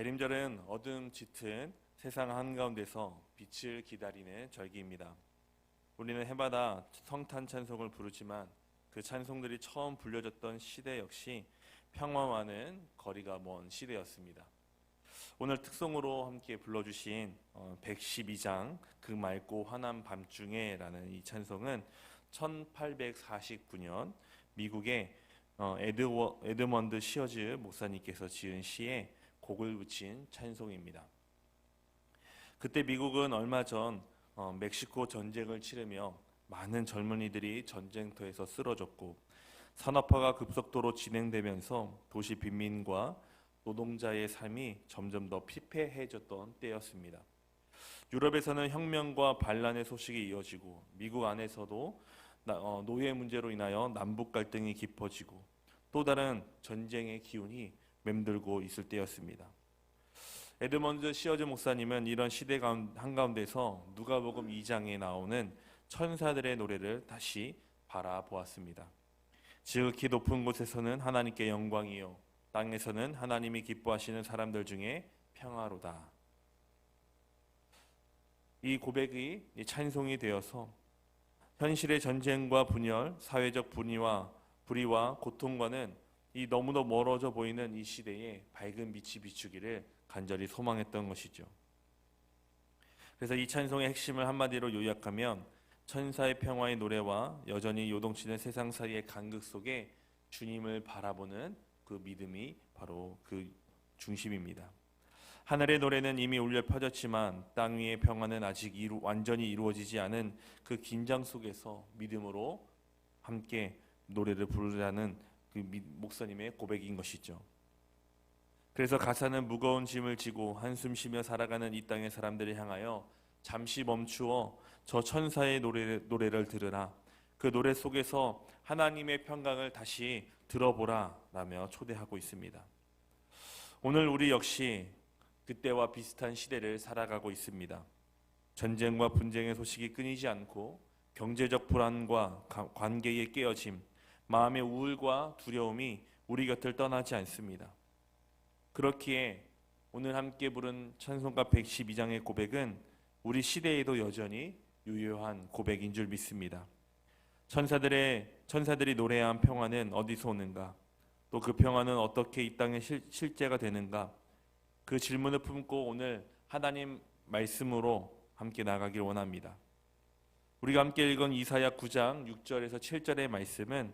대림절은 어둠 짙은 세상 한가운데서 빛을 기다리는 절기입니다. 우리는 해마다 성탄 찬송을 부르지만 그 찬송들이 처음 불려졌던 시대 역시 평화와는 거리가 먼 시대였습니다. 오늘 특송으로 함께 불러주신 112장 그 맑고 환한 밤중에라는 이 찬송은 1849년 미국의 에드먼드 시어즈 목사님께서 지은 시에 곡을 붙인 찬송입니다. 그때 미국은 얼마 전 멕시코 전쟁을 치르며 많은 젊은이들이 전쟁터에서 쓰러졌고 산업화가 급속도로 진행되면서 도시 빈민과 노동자의 삶이 점점 더 피폐해졌던 때였습니다. 유럽에서는 혁명과 반란의 소식이 이어지고 미국 안에서도 노예 문제로 인하여 남북 갈등이 깊어지고 또 다른 전쟁의 기운이 맴돌고 있을 때였습니다. 에드먼드 시어즈 목사님은 이런 시대 한가운데서 누가복음 2장에 나오는 천사들의 노래를 다시 바라보았습니다. 지극히 높은 곳에서는 하나님께 영광이요 땅에서는 하나님이 기뻐하시는 사람들 중에 평화로다. 이 고백이 찬송이 되어서 현실의 전쟁과 분열, 사회적 불의와 고통과는 이 너무도 멀어져 보이는 이 시대에 밝은 빛이 비추기를 간절히 소망했던 것이죠. 그래서 이 찬송의 핵심을 한마디로 요약하면 천사의 평화의 노래와 여전히 요동치는 세상 사이의 간극 속에 주님을 바라보는 그 믿음이 바로 그 중심입니다. 하늘의 노래는 이미 울려 퍼졌지만 땅 위의 평화는 아직 완전히 이루어지지 않은 그 긴장 속에서 믿음으로 함께 노래를 부르라는 그 목사님의 고백인 것이죠. 그래서 가사는 무거운 짐을 지고 한숨 쉬며 살아가는 이 땅의 사람들을 향하여 잠시 멈추어 저 천사의 노래를 들으라. 그 노래 속에서 하나님의 평강을 다시 들어보라 라며 초대하고 있습니다. 오늘 우리 역시 그때와 비슷한 시대를 살아가고 있습니다. 전쟁과 분쟁의 소식이 끊이지 않고 경제적 불안과 관계의 깨어짐, 마음의 우울과 두려움이 우리 곁을 떠나지 않습니다. 그렇기에 오늘 함께 부른 찬송가 112장의 고백은 우리 시대에도 여전히 유효한 고백인 줄 믿습니다. 천사들이 노래한 평화는 어디서 오는가? 또 그 평화는 어떻게 이 땅에 실제가 되는가? 그 질문을 품고 오늘 하나님 말씀으로 함께 나가길 원합니다. 우리가 함께 읽은 이사야 9장 6절에서 7절의 말씀은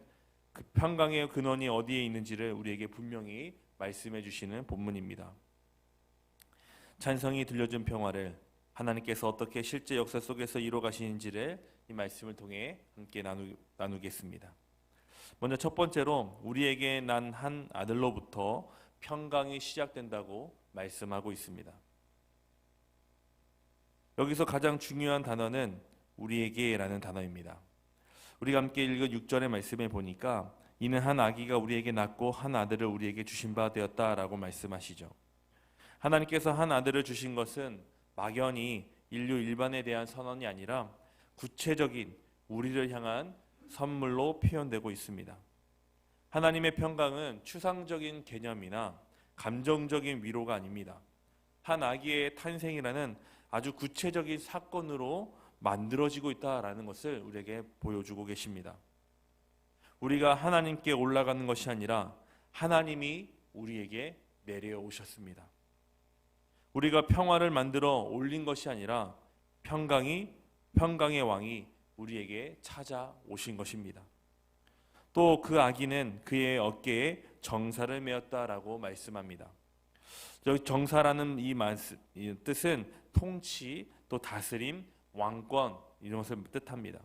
그 평강의 근원이 어디에 있는지를 우리에게 분명히 말씀해 주시는 본문입니다. 찬성이 들려준 평화를 하나님께서 어떻게 실제 역사 속에서 이루어 가시는지를 이 말씀을 통해 함께 나누겠습니다. 먼저 첫 번째로 우리에게 난 한 아들로부터 평강이 시작된다고 말씀하고 있습니다. 여기서 가장 중요한 단어는 우리에게라는 단어입니다. 우리가 함께 읽은 6절의 말씀에 보니까 이는 한 아기가 우리에게 낳고 한 아들을 우리에게 주신 바 되었다라고 말씀하시죠. 하나님께서 한 아들을 주신 것은 막연히 인류 일반에 대한 선언이 아니라 구체적인 우리를 향한 선물로 표현되고 있습니다. 하나님의 평강은 추상적인 개념이나 감정적인 위로가 아닙니다. 한 아기의 탄생이라는 아주 구체적인 사건으로 만들어지고 있다라는 것을 우리에게 보여주고 계십니다. 우리가 하나님께 올라가는 것이 아니라 하나님이 우리에게 내려오셨습니다. 우리가 평화를 만들어 올린 것이 아니라 평강의 왕이 우리에게 찾아오신 것입니다. 또 그 아기는 그의 어깨에 정사를 메었다라고 말씀합니다. 여기 정사라는 이 뜻은 통치, 또 다스림, 왕권 이런 것을 뜻합니다.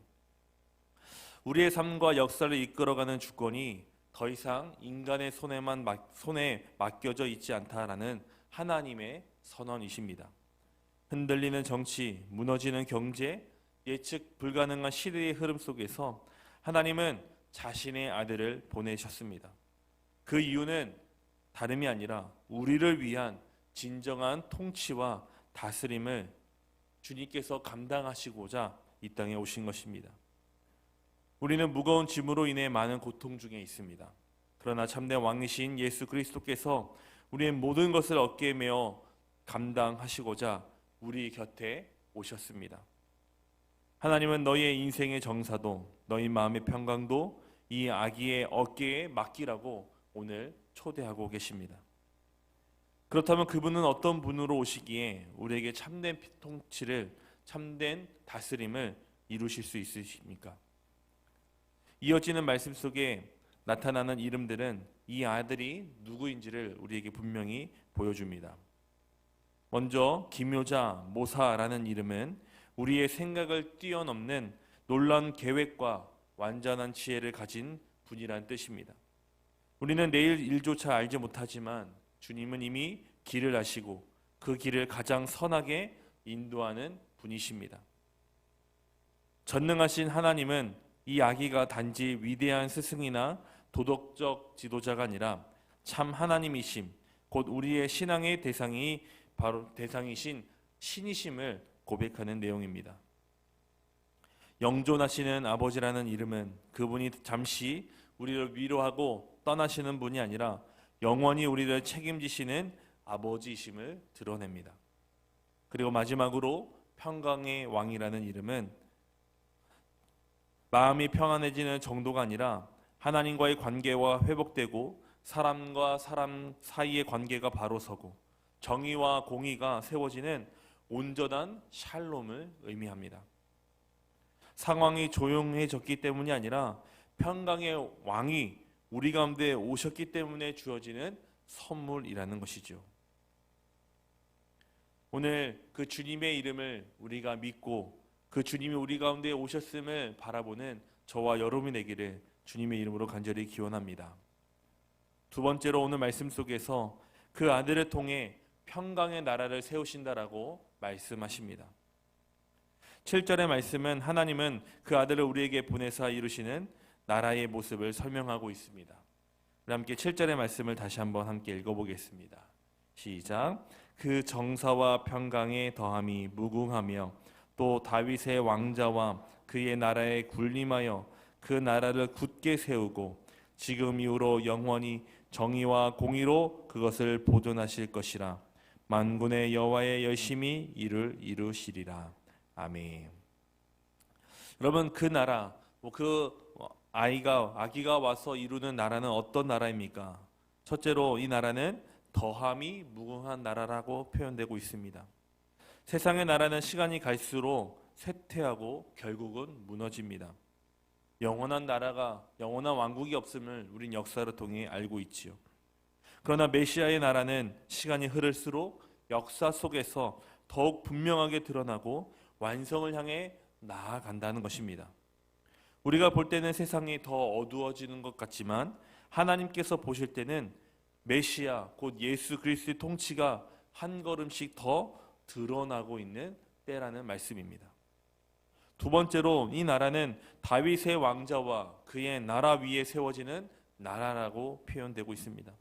우리의 삶과 역사를 이끌어가는 주권이 더 이상 인간의 손에 맡겨져 있지 않다라는 하나님의 선언이십니다. 흔들리는 정치, 무너지는 경제, 예측 불가능한 시대의 흐름 속에서 하나님은 자신의 아들을 보내셨습니다. 그 이유는 다름이 아니라 우리를 위한 진정한 통치와 다스림을 주님께서 감당하시고자 이 땅에 오신 것입니다. 우리는 무거운 짐으로 인해 많은 고통 중에 있습니다. 그러나 참된 왕이신 예수 그리스도께서 우리의 모든 것을 어깨에 메어 감당하시고자 우리 곁에 오셨습니다. 하나님은 너희의 인생의 정사도 너희 마음의 평강도 이 아기의 어깨에 맡기라고 오늘 초대하고 계십니다. 그렇다면 그분은 어떤 분으로 오시기에 우리에게 참된 통치를, 참된 다스림을 이루실 수 있으십니까? 이어지는 말씀 속에 나타나는 이름들은 이 아들이 누구인지를 우리에게 분명히 보여줍니다. 먼저 기묘자 모사라는 이름은 우리의 생각을 뛰어넘는 놀라운 계획과 완전한 지혜를 가진 분이란 뜻입니다. 우리는 내일 일조차 알지 못하지만 주님은 이미 길을 아시고 그 길을 가장 선하게 인도하는 분이십니다. 전능하신 하나님은 이 아기가 단지 위대한 스승이나 도덕적 지도자가 아니라 참 하나님이심, 곧 우리의 신앙의 대상이 바로 대상이신 신이심을 고백하는 내용입니다. 영존하시는 아버지라는 이름은 그분이 잠시 우리를 위로하고 떠나시는 분이 아니라 영원히 우리를 책임지시는 아버지이심을 드러냅니다. 그리고 마지막으로 평강의 왕이라는 이름은 마음이 평안해지는 정도가 아니라 하나님과의 관계와 회복되고 사람과 사람 사이의 관계가 바로 서고 정의와 공의가 세워지는 온전한 샬롬을 의미합니다. 상황이 조용해졌기 때문이 아니라 평강의 왕이 우리 가운데 오셨기 때문에 주어지는 선물이라는 것이죠. 오늘 그 주님의 이름을 우리가 믿고 그 주님이 우리 가운데 오셨음을 바라보는 저와 여러분이 되기를 주님의 이름으로 간절히 기원합니다. 두 번째로 오늘 말씀 속에서 그 아들을 통해 평강의 나라를 세우신다라고 말씀하십니다. 7절의 말씀은 하나님은 그 아들을 우리에게 보내사 이루시는 나라의 모습을 설명하고 있습니다. 우리 함께 7절의 말씀을 다시 한번 함께 읽어보겠습니다. 시작. 그 정사와 평강의 더함이 무궁하며 또 다윗의 왕자와 그의 나라에 군림하여 그 나라를 굳게 세우고 지금 이후로 영원히 정의와 공의로 그것을 보존하실 것이라. 만군의 여호와의 열심히 이를 이루시리라. 아멘. 여러분, 그 나라, 아기가 와서 이루는 나라는 어떤 나라입니까? 첫째로 이 나라는 더함이 무궁한 나라라고 표현되고 있습니다. 세상의 나라는 시간이 갈수록 쇠퇴하고 결국은 무너집니다. 영원한 나라가, 영원한 왕국이 없음을 우린 역사를 통해 알고 있지요. 그러나 메시아의 나라는 시간이 흐를수록 역사 속에서 더욱 분명하게 드러나고 완성을 향해 나아간다는 것입니다. 우리가 볼 때는 세상이 더 어두워지는 것 같지만 하나님께서 보실 때는 메시아, 곧 예수 그리스도의 통치가 한 걸음씩 더 드러나고 있는 때라는 말씀입니다. 두 번째로 이 나라는 다윗의 왕자와 그의 나라 위에 세워지는 나라라고 표현되고 있습니다.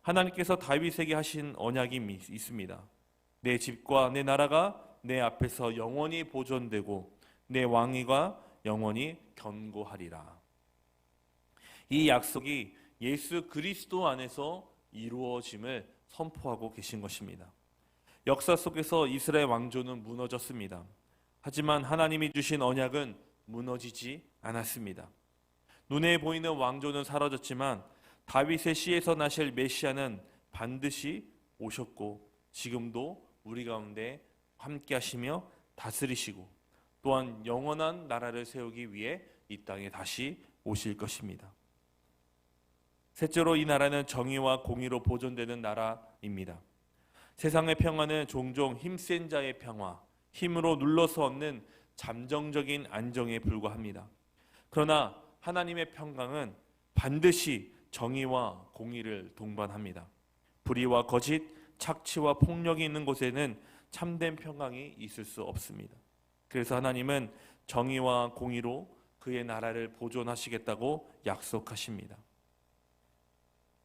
하나님께서 다윗에게 하신 언약이 있습니다. 내 집과 내 나라가 내 앞에서 영원히 보존되고 내 왕위가 영원히 견고하리라. 이 약속이 예수 그리스도 안에서 이루어짐을 선포하고 계신 것입니다. 역사 속에서 이스라엘 왕조는 무너졌습니다. 하지만 하나님이 주신 언약은 무너지지 않았습니다. 눈에 보이는 왕조는 사라졌지만 다윗의 씨에서 나실 메시아는 반드시 오셨고 지금도 우리 가운데 함께 하시며 다스리시고 또한 영원한 나라를 세우기 위해 이 땅에 다시 오실 것입니다. 셋째로 이 나라는 정의와 공의로 보존되는 나라입니다. 세상의 평화는 종종 힘센 자의 평화, 힘으로 눌러서 얻는 잠정적인 안정에 불과합니다. 그러나 하나님의 평강은 반드시 정의와 공의를 동반합니다. 불의와 거짓, 착취와 폭력이 있는 곳에는 참된 평강이 있을 수 없습니다. 그래서 하나님은 정의와 공의로 그의 나라를 보존하시겠다고 약속하십니다.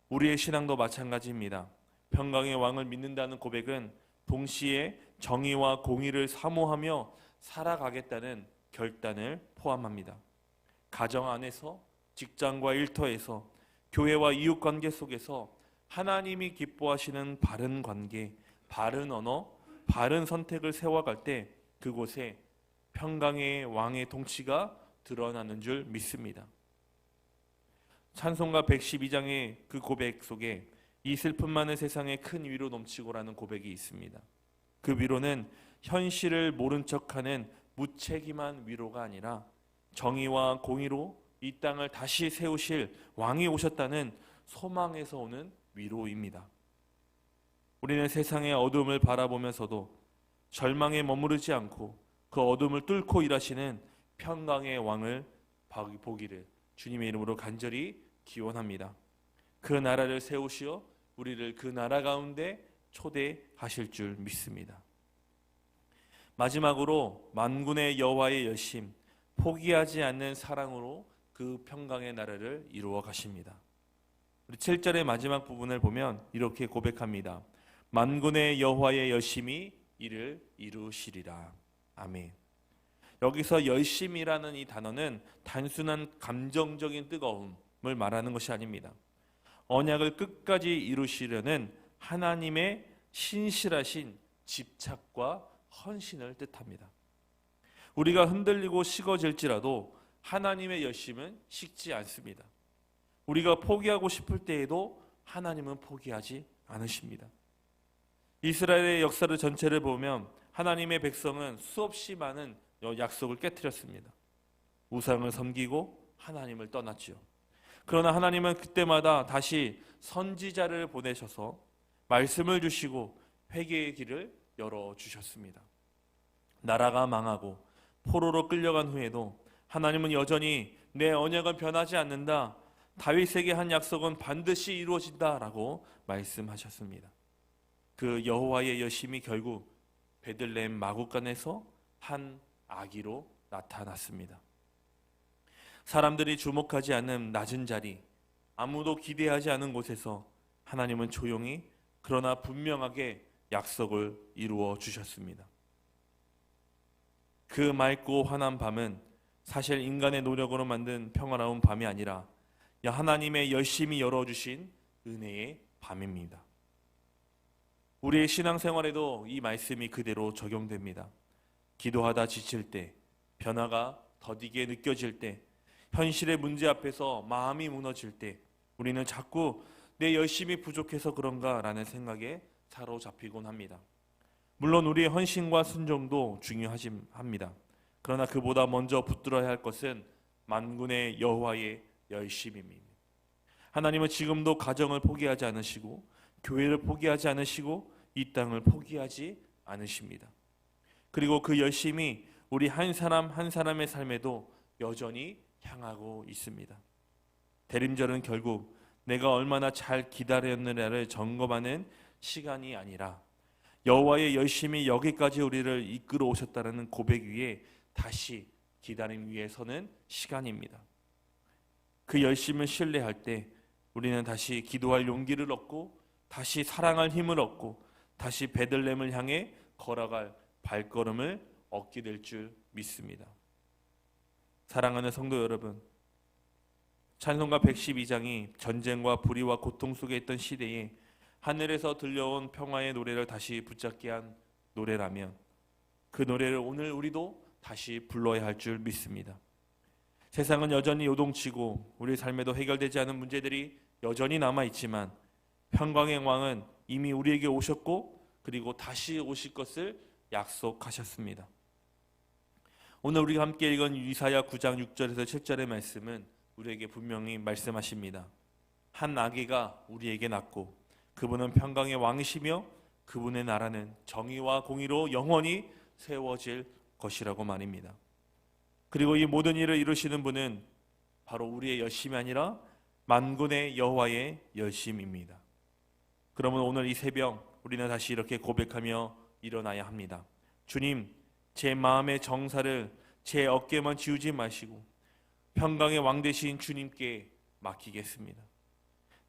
우리의 신앙도 마찬가지입니다. 평강의 왕을 믿는다는 고백은 동시에 정의와 공의를 사모하며 살아가겠다는 결단을 포함합니다. 가정 안에서, 직장과 일터에서, 교회와 이웃관계 속에서 하나님이 기뻐하시는 바른 관계, 바른 언어, 바른 선택을 세워갈 때 그곳에 평강의 왕의 통치가 드러나는 줄 믿습니다. 찬송가 112장의 그 고백 속에 이 슬픔 많은 세상에 큰 위로 넘치고라는 고백이 있습니다. 그 위로는 현실을 모른 척하는 무책임한 위로가 아니라 정의와 공의로 이 땅을 다시 세우실 왕이 오셨다는 소망에서 오는 위로입니다. 우리는 세상의 어둠을 바라보면서도 절망에 머무르지 않고 그 어둠을 뚫고 일하시는 평강의 왕을 보기를 주님의 이름으로 간절히 기원합니다. 그 나라를 세우시어 우리를 그 나라 가운데 초대하실 줄 믿습니다. 마지막으로 만군의 여호와의 열심, 포기하지 않는 사랑으로 그 평강의 나라를 이루어 가십니다. 우리 7절의 마지막 부분을 보면 이렇게 고백합니다. 만군의 여호와의 열심이 이를 이루시리라. 아멘. 여기서 열심이라는 이 단어는 단순한 감정적인 뜨거움을 말하는 것이 아닙니다. 언약을 끝까지 이루시려는 하나님의 신실하신 집착과 헌신을 뜻합니다. 우리가 흔들리고 식어질지라도 하나님의 열심은 식지 않습니다. 우리가 포기하고 싶을 때에도 하나님은 포기하지 않으십니다. 이스라엘의 역사를 전체를 보면 하나님의 백성은 수없이 많은 약속을 깨트렸습니다. 우상을 섬기고 하나님을 떠났지요. 그러나 하나님은 그때마다 다시 선지자를 보내셔서 말씀을 주시고 회개의 길을 열어주셨습니다. 나라가 망하고 포로로 끌려간 후에도 하나님은 여전히 내 언약은 변하지 않는다. 다윗에게 한 약속은 반드시 이루어진다라고 말씀하셨습니다. 그 여호와의 열심이 결국 베들레헴 마구간에서 한 아기로 나타났습니다. 사람들이 주목하지 않는 낮은 자리, 아무도 기대하지 않은 곳에서 하나님은 조용히 그러나 분명하게 약속을 이루어 주셨습니다. 그 맑고 환한 밤은 사실 인간의 노력으로 만든 평화로운 밤이 아니라 하나님의 열심히 열어주신 은혜의 밤입니다. 우리의 신앙생활에도 이 말씀이 그대로 적용됩니다. 기도하다 지칠 때, 변화가 더디게 느껴질 때, 현실의 문제 앞에서 마음이 무너질 때 우리는 자꾸 내 열심이 부족해서 그런가 라는 생각에 사로잡히곤 합니다. 물론 우리의 헌신과 순종도 중요합니다. 그러나 그보다 먼저 붙들어야 할 것은 만군의 여호와의 열심입니다. 하나님은 지금도 가정을 포기하지 않으시고 교회를 포기하지 않으시고 이 땅을 포기하지 않으십니다. 그리고 그 열심이 우리 한 사람 한 사람의 삶에도 여전히 향하고 있습니다. 대림절은 결국 내가 얼마나 잘 기다렸느냐를 점검하는 시간이 아니라 여호와의 열심이 여기까지 우리를 이끌어 오셨다는 고백 위에 다시 기다림 위에 서는 시간입니다. 그 열심을 신뢰할 때 우리는 다시 기도할 용기를 얻고 다시 사랑할 힘을 얻고 다시 베들레헴을 향해 걸어갈 발걸음을 얻게 될 줄 믿습니다. 사랑하는 성도 여러분, 찬송가 112장이 전쟁과 불의와 고통 속에 있던 시대에 하늘에서 들려온 평화의 노래를 다시 붙잡게 한 노래라면 그 노래를 오늘 우리도 다시 불러야 할 줄 믿습니다. 세상은 여전히 요동치고 우리 삶에도 해결되지 않은 문제들이 여전히 남아있지만 평강의 왕은 이미 우리에게 오셨고 그리고 다시 오실 것을 약속하셨습니다. 오늘 우리가 함께 읽은 이사야 9장 6절에서 7절의 말씀은 우리에게 분명히 말씀하십니다. 한 아기가 우리에게 낳고 그분은 평강의 왕이시며 그분의 나라는 정의와 공의로 영원히 세워질 것이라고 말입니다. 그리고 이 모든 일을 이루시는 분은 바로 우리의 열심이 아니라 만군의 여호와의 열심입니다. 그러면 오늘 이 새벽 우리는 다시 이렇게 고백하며 일어나야 합니다. 주님, 제 마음의 정사를 제 어깨만 지우지 마시고 평강의 왕 되신 주님께 맡기겠습니다.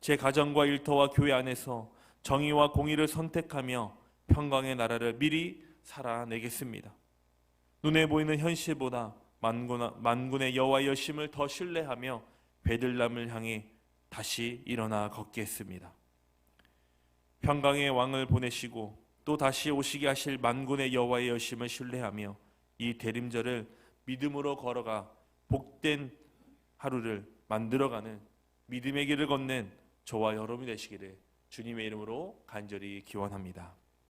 제 가정과 일터와 교회 안에서 정의와 공의를 선택하며 평강의 나라를 미리 살아내겠습니다. 눈에 보이는 현실보다 만군의 여호와의 열심을 더 신뢰하며 베들레헴을 향해 다시 일어나 걷겠습니다. 평강의 왕을 보내시고 또 다시 오시게 하실 만군의 여호와의 여심을 신뢰하며 이 대림절을 믿음으로 걸어가 복된 하루를 만들어가는 믿음의 길을 걷는 저와 여러분이 되시기를 주님의 이름으로 간절히 기원합니다.